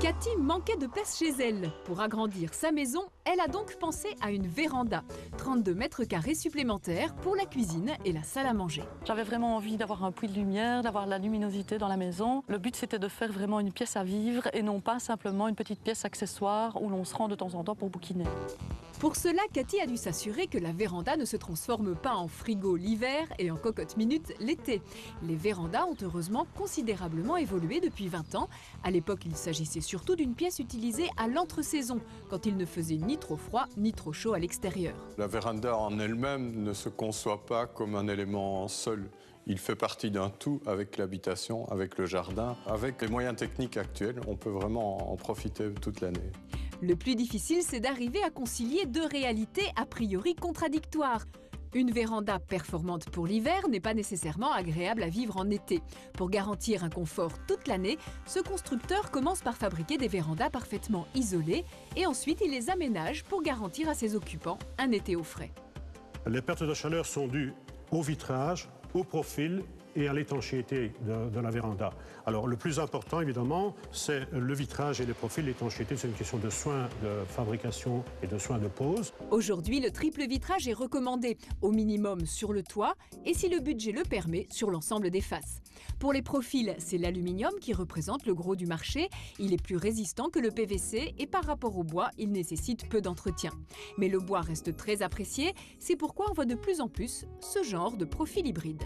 Cathy manquait de place chez elle. Pour agrandir sa maison, elle a donc pensé à une véranda. 32 mètres carrés supplémentaires pour la cuisine et la salle à manger. J'avais vraiment envie d'avoir un puits de lumière, d'avoir de la luminosité dans la maison. Le but, c'était de faire vraiment une pièce à vivre et non pas simplement une petite pièce accessoire où l'on se rend de temps en temps pour bouquiner. Pour cela, Cathy a dû s'assurer que la véranda ne se transforme pas en frigo l'hiver et en cocotte minute l'été. Les vérandas ont heureusement considérablement évolué depuis 20 ans. À l'époque, il s'agissait surtout d'une pièce utilisée à l'entre-saison, quand il ne faisait ni trop froid ni trop chaud à l'extérieur. La véranda en elle-même ne se conçoit pas comme un élément seul. Il fait partie d'un tout avec l'habitation, avec le jardin. Avec les moyens techniques actuels, on peut vraiment en profiter toute l'année. Le plus difficile, c'est d'arriver à concilier deux réalités a priori contradictoires. Une véranda performante pour l'hiver n'est pas nécessairement agréable à vivre en été. Pour garantir un confort toute l'année, ce constructeur commence par fabriquer des vérandas parfaitement isolées et ensuite il les aménage pour garantir à ses occupants un été au frais. Les pertes de chaleur sont dues au vitrage, au profil et à l'étanchéité de la véranda. Alors le plus important évidemment, c'est le vitrage et le profil. L'étanchéité, c'est une question de soins de fabrication et de soins de pose. Aujourd'hui, le triple vitrage est recommandé, au minimum sur le toit et si le budget le permet, sur l'ensemble des faces. Pour les profils, c'est l'aluminium qui représente le gros du marché. Il est plus résistant que le PVC et par rapport au bois, il nécessite peu d'entretien. Mais le bois reste très apprécié, c'est pourquoi on voit de plus en plus ce genre de profil hybride.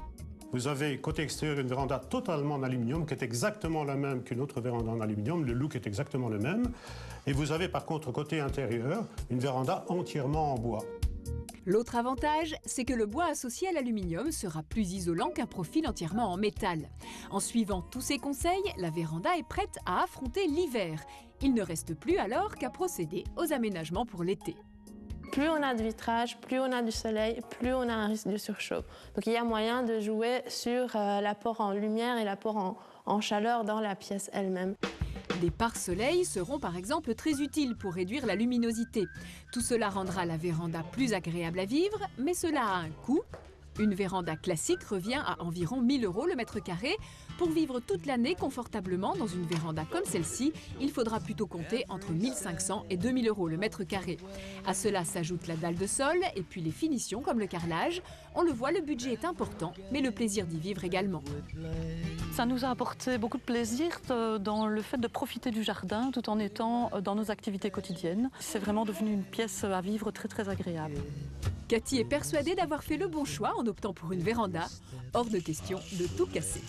Vous avez côté extérieur une véranda totalement en aluminium qui est exactement la même qu'une autre véranda en aluminium. Le look est exactement le même. Et vous avez par contre côté intérieur une véranda entièrement en bois. L'autre avantage, c'est que le bois associé à l'aluminium sera plus isolant qu'un profil entièrement en métal. En suivant tous ces conseils, la véranda est prête à affronter l'hiver. Il ne reste plus alors qu'à procéder aux aménagements pour l'été. Plus on a de vitrage, plus on a du soleil, plus on a un risque de surchauffe. Donc il y a moyen de jouer sur l'apport en lumière et l'apport en chaleur dans la pièce elle-même. Des pare-soleil seront par exemple très utiles pour réduire la luminosité. Tout cela rendra la véranda plus agréable à vivre, mais cela a un coût. Une véranda classique revient à environ 1 000 € le mètre carré. Pour vivre toute l'année confortablement dans une véranda comme celle-ci, il faudra plutôt compter entre 1 500 et 2 000 € le mètre carré. À cela s'ajoute la dalle de sol et puis les finitions comme le carrelage. On le voit, le budget est important, mais le plaisir d'y vivre également. Ça nous a apporté beaucoup de plaisir dans le fait de profiter du jardin tout en étant dans nos activités quotidiennes. C'est vraiment devenu une pièce à vivre très très agréable. Cathy est persuadée d'avoir fait le bon choix en optant pour une véranda. Hors de question de tout casser.